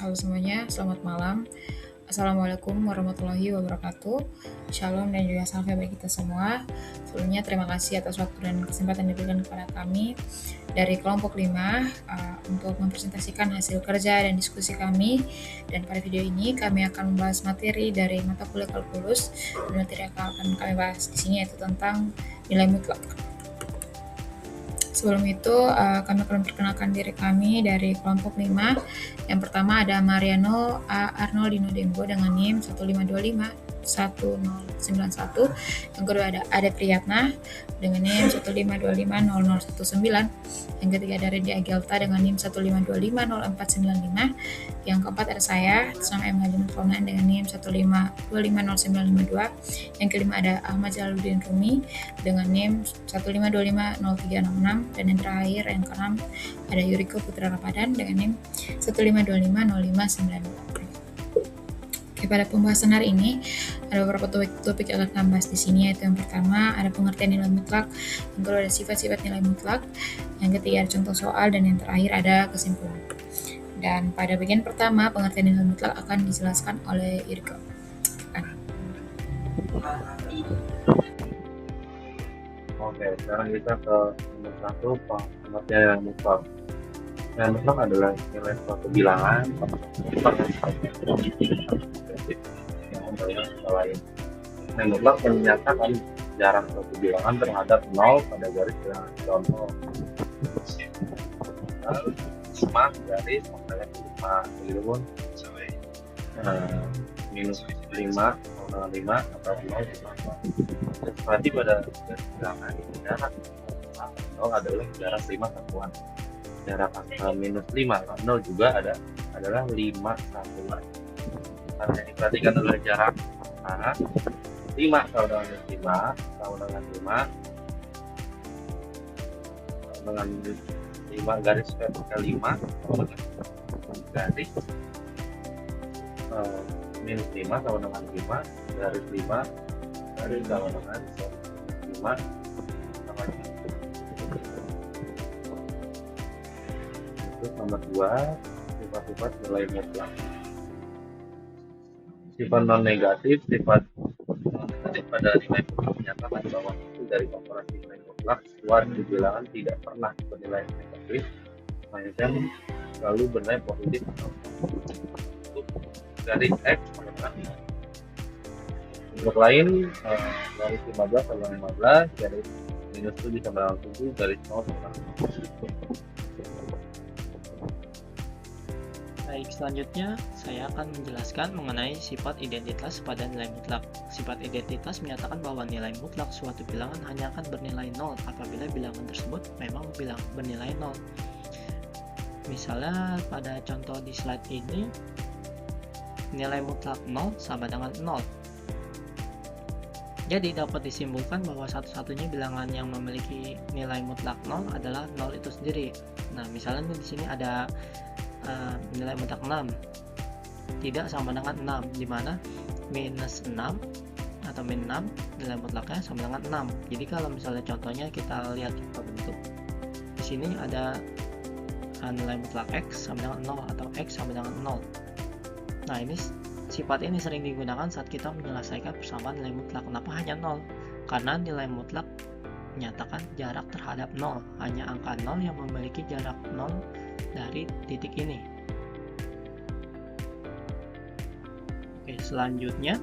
Halo semuanya, selamat malam. Assalamualaikum warahmatullahi wabarakatuh. Shalom dan juga salam bagi kita semua. Sebelumnya terima kasih atas waktu dan kesempatan yang diberikan kepada kami dari kelompok 5 untuk mempresentasikan hasil kerja dan diskusi kami. Dan pada video ini kami akan membahas materi dari mata kuliah kalkulus. Dan materi yang akan kami bahas di sini yaitu tentang nilai mutlak. Sebelum itu, kami akan memperkenalkan diri kami dari kelompok 5. Yang pertama ada Mariano A. Arnoldino Dembo dengan NIM 15251091. Yang kedua ada Priyatna dengan NIM 15250019. Yang ketiga ada Redi Agelta dengan NIM 15250495. Yang keempat ada saya, nama M. Halim Faunan dengan NIM 15250952. Yang kelima ada Ahmad Jalaluddin Rumi dengan NIM 15250366. Dan yang terakhir yang keenam ada Yuriko Putra Ramadan dengan NIM 15250592. Oke, pada pembahasan hari ini ada beberapa topik yang akan kami bahas di sini, yaitu yang pertama ada pengertian nilai mutlak, yang kedua ada sifat-sifat nilai mutlak, yang ketiga ada contoh soal, dan yang terakhir ada kesimpulan. Dan pada bagian pertama pengertian nilai mutlak akan dijelaskan oleh Yuriko. Oke, sekarang kita ke nomor 1, pengertian nilai mutlak. Nilai mutlak adalah nilai suatu bilangan yang membayar kata lain. Nilai mutlak menyatakan jarak suatu bilangan terhadap 0 pada garis bilangan contoh. Smart garis pangkal 5, gitu pun minus 5 dengan 5 atau 0 sama. Berarti pada garis bilangan jarak 0 adalah jarak 5 satuan. Jarak angka minus 5 atau 0 juga adalah 5 satuan. Karena yang diperhatikan adalah jarak 5 sama dengan 5 sama dengan 5 garis vertikal 5 sama dengan garis minus 5 sama dengan 5 garis 5 garis sama dengan 5 sama dengan. Terus nomor 2, sifat-sifat nilai mutlak. Sifat non negatif, sifat pada nilai mutlak menyatakan bahwa hasil dari operasi nilai mutlak suatu bilangan tidak pernah bernilai negatif, melainkan selalu bernilai positif atau untuk garis X sama dengan 5. Untuk lain, garis 15 sama 15, garis minus 7 sama dengan 7, garis 0 sama dengan 0. Baik, selanjutnya saya akan menjelaskan mengenai sifat identitas pada nilai mutlak. Sifat identitas menyatakan bahwa nilai mutlak suatu bilangan hanya akan bernilai 0 apabila bilangan tersebut memang bernilai 0. Misalnya pada contoh di slide ini, nilai mutlak 0 sama dengan 0. Jadi dapat disimpulkan bahwa satu-satunya bilangan yang memiliki nilai mutlak 0 adalah 0 itu sendiri. Nah, misalnya di sini ada nilai mutlak 6 tidak sama dengan 6, di mana minus 6 atau min 6 nilai mutlaknya sama dengan 6. Jadi kalau misalnya contohnya kita lihat kita bentuk di sini ada nilai mutlak X sama dengan 0 atau X sama dengan 0. Nah, ini sifat ini sering digunakan saat kita menyelesaikan persamaan nilai mutlak. Kenapa hanya 0? Karena nilai mutlak menyatakan jarak terhadap 0, hanya angka 0 yang memiliki jarak 0 dari titik ini. Oke, selanjutnya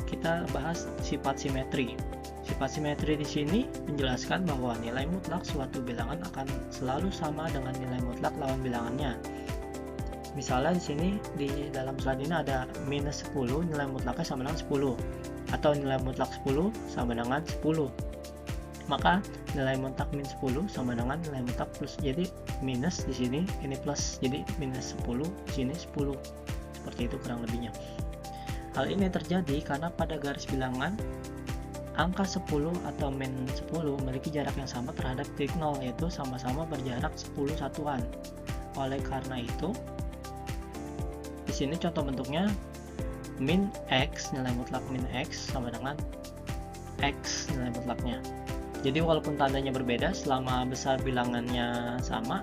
kita bahas sifat simetri. Sifat simetri di sini menjelaskan bahwa nilai mutlak suatu bilangan akan selalu sama dengan nilai mutlak lawan bilangannya. Misalnya di sini di dalam slide ini ada minus 10, nilai mutlaknya sama dengan 10, atau nilai mutlak 10 sama dengan 10. Maka nilai mutlak min 10 sama dengan nilai mutlak plus. Jadi minus di sini, ini plus. Jadi minus 10, di sini 10. Seperti itu kurang lebihnya. Hal ini terjadi karena pada garis bilangan angka 10 atau min 10 memiliki jarak yang sama terhadap titik 0, yaitu sama-sama berjarak 10 satuan. Oleh karena itu, di sini contoh bentuknya min X, nilai mutlak min X sama dengan X nilai mutlaknya. Jadi walaupun tandanya berbeda, selama besar bilangannya sama,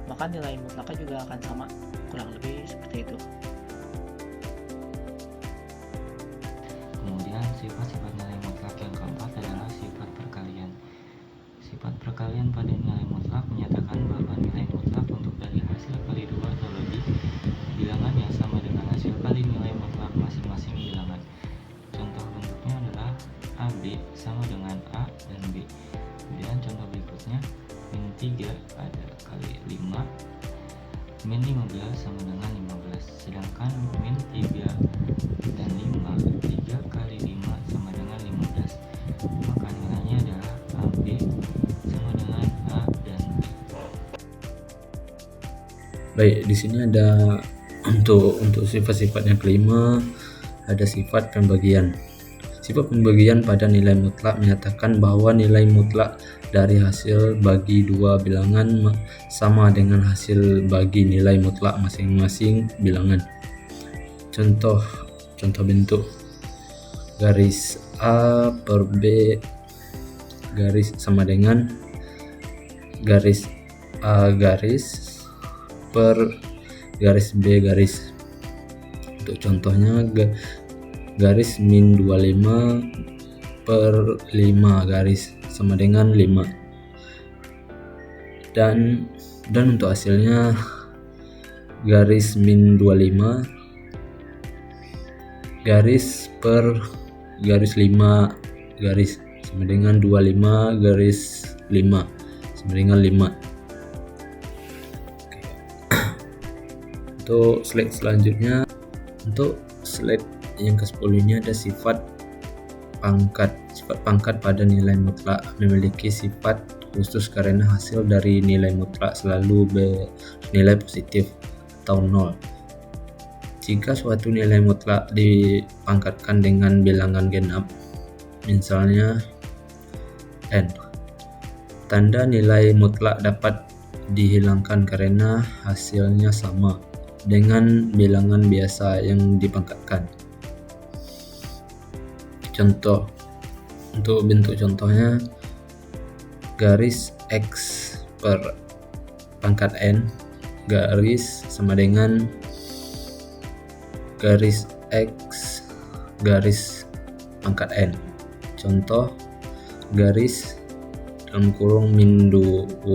maka nilai mutlaknya juga akan sama, kurang lebih seperti seperti itu. Kemudian sifat-sifat nilai mutlak yang keempat adalah sifat perkalian. Sifat perkalian pada nilai mutlak menyatakan bahwa nilai mutlak untuk dari hasil kali 2 atau lebih bilangan yang sama dengan hasil kali nilai mutlak masing-masing bilangan. Contoh bentuknya adalah AB sama dengan A dan B. Kemudian contoh berikutnya, min 3 ada kali 5, min 15 sama dengan 15. Sedangkan min 3 dan 5, 3 kali 5 sama dengan 15. Maka nilainya adalah AB sama dengan A dan B. Baik, di sini ada untuk sifat-sifat yang kelima, ada sifat pembagian. Sifat pembagian pada nilai mutlak menyatakan bahwa nilai mutlak dari hasil bagi dua bilangan sama dengan hasil bagi nilai mutlak masing-masing bilangan. Contoh bentuk garis A per B garis sama dengan garis A garis per garis B garis. Untuk contohnya garis min 25 per 5 garis sama dengan 5, dan untuk hasilnya garis min 25 garis per garis 5 garis sama dengan 25 garis 5 sama dengan 5. Untuk slide selanjutnya, untuk slide yang ke-10 ini ada sifat pangkat. Sifat pangkat pada nilai mutlak memiliki sifat khusus karena hasil dari nilai mutlak selalu bernilai positif atau 0. Jika suatu nilai mutlak dipangkatkan dengan bilangan genap, misalnya n, tanda nilai mutlak dapat dihilangkan karena hasilnya sama dengan bilangan biasa yang dipangkatkan. Contoh, untuk bentuk contohnya, garis X per pangkat N garis sama dengan garis X garis pangkat N. Contoh, garis dalam kurung min 2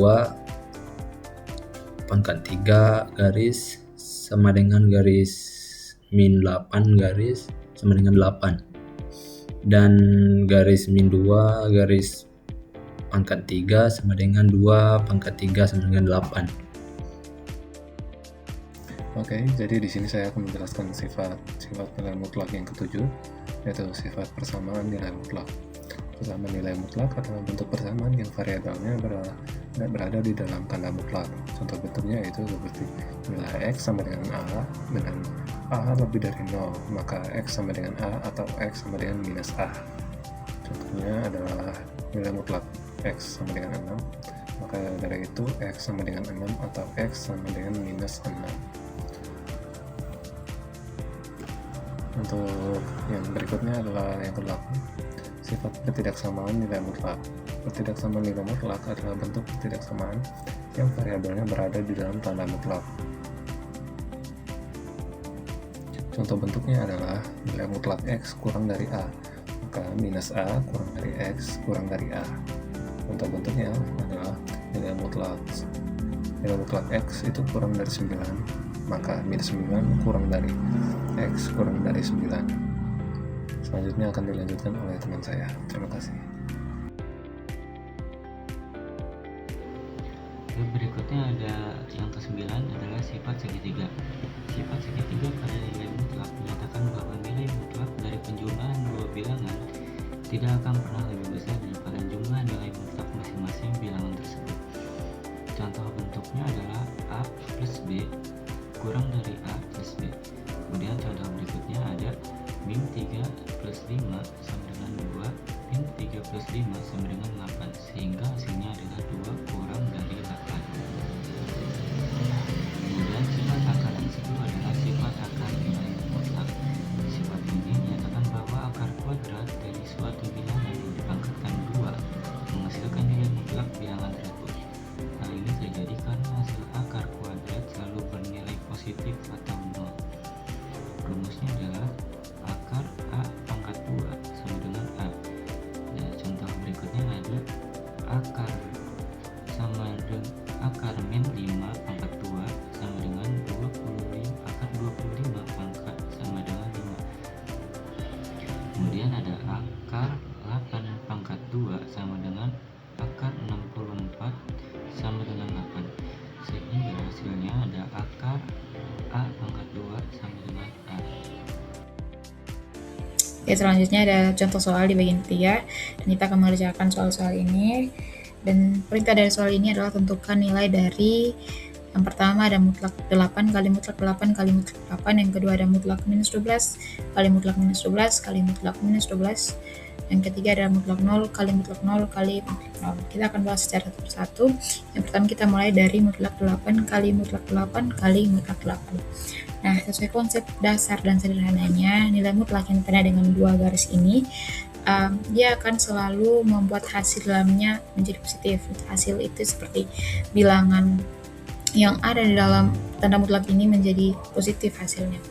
pangkat 3 garis sama dengan garis min 8 garis sama dengan 8, dan garis min 2 garis pangkat 3 sama dengan 2 pangkat 3 sama dengan 8. Oke, jadi di sini saya akan menjelaskan sifat nilai mutlak yang ketujuh, yaitu sifat persamaan nilai mutlak. Persamaan nilai mutlak adalah bentuk persamaan yang variabelnya berada di dalam tanda mutlak. Contoh bentuknya itu seperti nilai X sama dengan A lebih dari 0, maka X sama dengan A atau X sama dengan minus A. Contohnya adalah nilai mutlak X sama dengan 6, maka dari itu X sama dengan 6 atau X sama dengan minus 6. Untuk yang berikutnya adalah yang ke-8, sifat ketidaksamaan nilai mutlak. Ketidaksamaan nilai mutlak adalah bentuk ketidaksamaan yang variabelnya berada di dalam tanda mutlak. Contoh bentuknya adalah nilai mutlak X kurang dari A, maka minus A kurang dari X kurang dari A. Contoh bentuknya adalah nilai mutlak X itu kurang dari 9, maka minus 9 kurang dari X kurang dari 9. Selanjutnya akan dilanjutkan oleh teman saya. Terima kasih. Berikutnya ada yang ke-9 adalah sifat segitiga. Sifat segitiga pada nilai mutlak menyatakan bahwa nilai mutlak dari penjumlahan dua bilangan tidak akan pernah lebih besar daripada jumlah nilai mutlak masing-masing bilangan tersebut. Contoh bentuknya adalah A plus B kurang dari A plus B. Kemudian contoh berikutnya ada min 3 plus 5 sama dengan 2, min 3 plus 5 sama dengan 8, sehingga hasilnya adalah 2 kurang dari 8. Kemudian sifat akar yang kedua adalah sifat akar nilai mutlak. Sifat ini menyatakan bahwa akar kuadrat dari suatu bilangan yang dipangkatkan 2 menghasilkan nilai mutlak bilangan tersebut. Hal ini terjadi karena hasil akar kuadrat selalu bernilai positif atau 0. rumusnya adalah akar A pangkat 2 sama dengan A. Dan contoh berikutnya ada akar min 5 pangkat 2 sama dengan 25, akar 25 pangkat sama dengan 5. Kemudian ada akar 8 pangkat 2 sama dengan akar 64 sama dengan 8. Sehingga hasilnya ada akar A pangkat 2 sama dengan A. Oke, selanjutnya ada contoh soal di bagian ketiga, dan kita akan mengerjakan soal-soal ini. Dan perintah dari soal ini adalah tentukan nilai dari yang pertama ada mutlak 8 kali mutlak 8 kali mutlak 8, yang kedua ada mutlak minus 12 kali mutlak minus 12 kali mutlak minus 12, yang ketiga ada mutlak 0 kali mutlak 0 kali mutlak 0. Kita akan bahas secara satu persatu. Yang pertama kita mulai dari mutlak 8 kali mutlak 8 kali mutlak 8. Nah, sesuai konsep dasar dan sederhananya, nilai mutlak yang ditanda dengan dua garis ini dia akan selalu membuat hasil dalamnya menjadi positif. Hasil itu seperti bilangan yang ada di dalam tanda mutlak ini menjadi positif hasilnya.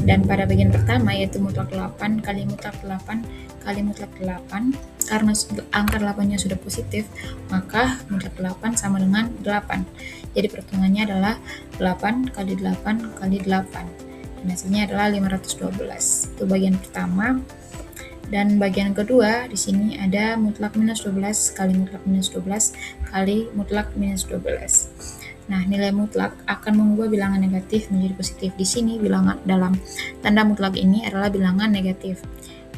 Dan pada bagian pertama yaitu mutlak 8 kali mutlak 8 kali mutlak 8, karena angka 8-nya sudah positif, maka mutlak 8 sama dengan 8. Jadi perhitungannya adalah 8 kali 8 kali 8. Dan hasilnya adalah 512. Itu bagian pertama. Dan bagian kedua di sini ada mutlak minus 12 kali mutlak minus 12 kali mutlak minus 12. Nah, nilai mutlak akan mengubah bilangan negatif menjadi positif. Di sini bilangan dalam tanda mutlak ini adalah bilangan negatif.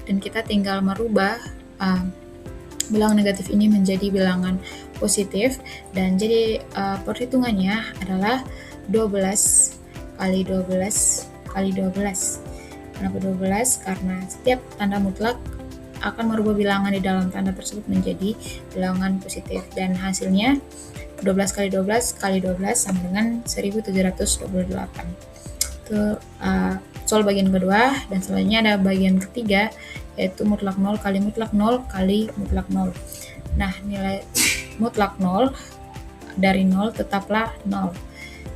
Dan kita tinggal merubah bilangan negatif ini menjadi bilangan positif, dan jadi perhitungannya adalah 12 kali 12 kali 12. Kenapa 12? Karena setiap tanda mutlak akan merubah bilangan di dalam tanda tersebut menjadi bilangan positif, dan hasilnya 12 kali 12 kali 12 sama dengan 1728. Itu soal bagian kedua. Dan selanjutnya ada bagian ketiga yaitu mutlak 0 kali mutlak 0 kali mutlak 0. Nah, nilai mutlak 0 dari 0 tetaplah 0.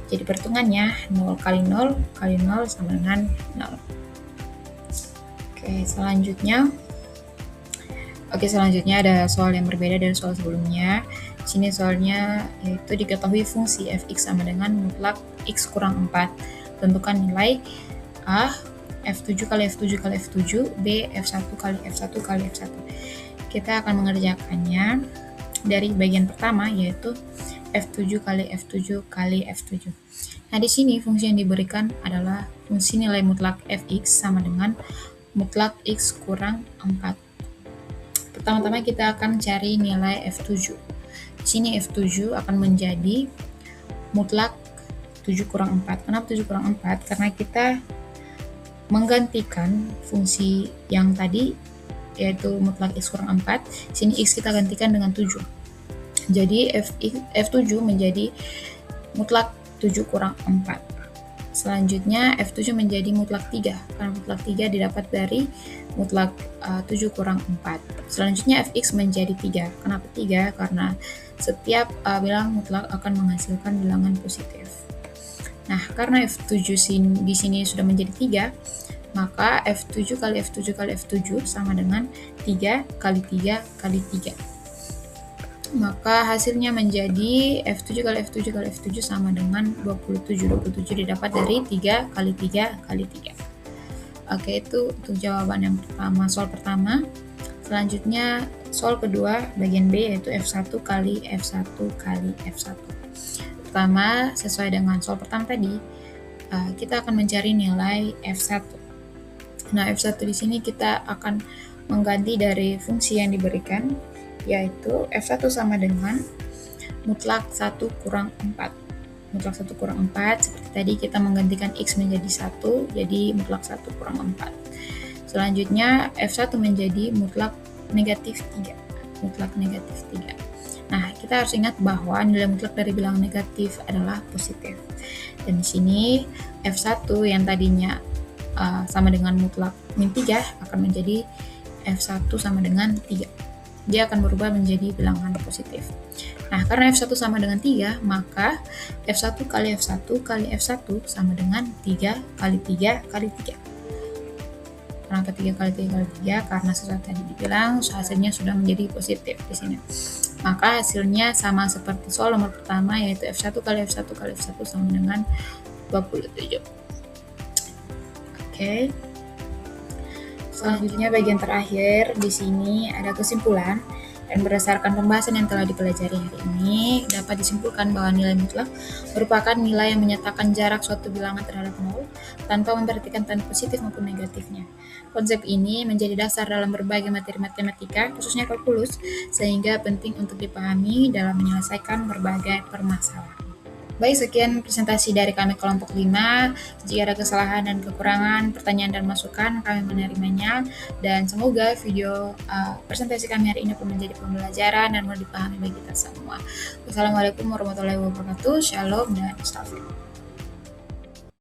Jadi perhitungannya 0 kali 0 kali 0 sama dengan 0. Selanjutnya ada soal yang berbeda dari soal sebelumnya. Di sini soalnya yaitu diketahui fungsi fx sama dengan mutlak x kurang 4. Tentukan nilai A f7 kali f7 kali f7, B f1 kali f1 kali f1. Kita akan mengerjakannya dari bagian pertama yaitu f7 kali f7 kali f7. Nah, di sini fungsi yang diberikan adalah fungsi nilai mutlak fx sama dengan mutlak x kurang 4. Pertama-tama kita akan cari nilai f7. Di sini f7 akan menjadi mutlak 7 kurang 4. Kenapa 7 kurang 4? Karena kita menggantikan fungsi yang tadi yaitu mutlak x kurang 4. Di sini x kita gantikan dengan 7. Jadi f7 menjadi mutlak 7 kurang 4. Selanjutnya f7 menjadi mutlak 3, karena mutlak 3 didapat dari mutlak 7 kurang 4. Selanjutnya fx menjadi 3. Kenapa 3? Karena setiap bilangan mutlak akan menghasilkan bilangan positif. Nah, karena f7 di sini sudah menjadi 3, maka f7 kali f7 kali f7 sama dengan 3 kali 3 kali 3. Maka hasilnya menjadi f7 kali f7 kali f7 sama dengan 27. 27 didapat dari 3 kali 3 kali 3. Oke, itu untuk jawaban yang pertama, soal pertama. Selanjutnya soal kedua bagian B yaitu f1 kali f1 kali f1. Pertama, sesuai dengan soal pertama tadi, kita akan mencari nilai f1. Nah, f1 di sini kita akan mengganti dari fungsi yang diberikan, yaitu f1 sama dengan mutlak 1 kurang 4. Mutlak 1 kurang 4, seperti tadi kita menggantikan x menjadi 1, jadi mutlak 1 kurang 4. Selanjutnya f1 menjadi mutlak negatif 3. Mutlak negatif 3. Nah, kita harus ingat bahwa nilai mutlak dari bilangan negatif adalah positif. Dan di sini f1 yang tadinya sama dengan mutlak min 3 akan menjadi f1 sama dengan 3. Dia akan berubah menjadi bilangan positif. Nah, karena f1 sama dengan 3, maka f1 kali f1 kali f1 sama dengan 3 kali 3 kali 3. perangkat 3 kali 3 kali 3 karena sesuatu tadi dibilang hasilnya sudah menjadi positif di sini. Maka hasilnya sama seperti soal nomor pertama, yaitu F1 kali F1 kali F1 sama dengan 27. Oke. Selanjutnya bagian terakhir di sini ada kesimpulan. Dan berdasarkan pembahasan yang telah dipelajari hari ini, dapat disimpulkan bahwa nilai mutlak merupakan nilai yang menyatakan jarak suatu bilangan terhadap nol tanpa memperhatikan tanda positif maupun negatifnya. Konsep ini menjadi dasar dalam berbagai materi matematika, khususnya kalkulus, sehingga penting untuk dipahami dalam menyelesaikan berbagai permasalahan. Baik, sekian presentasi dari kami kelompok 5. Jika ada kesalahan dan kekurangan, pertanyaan dan masukan, kami menerimanya. Dan semoga video presentasi kami hari ini pun menjadi pembelajaran dan mudah dipahami bagi kita semua. Wassalamualaikum warahmatullahi wabarakatuh. Shalom dan astagfirullah.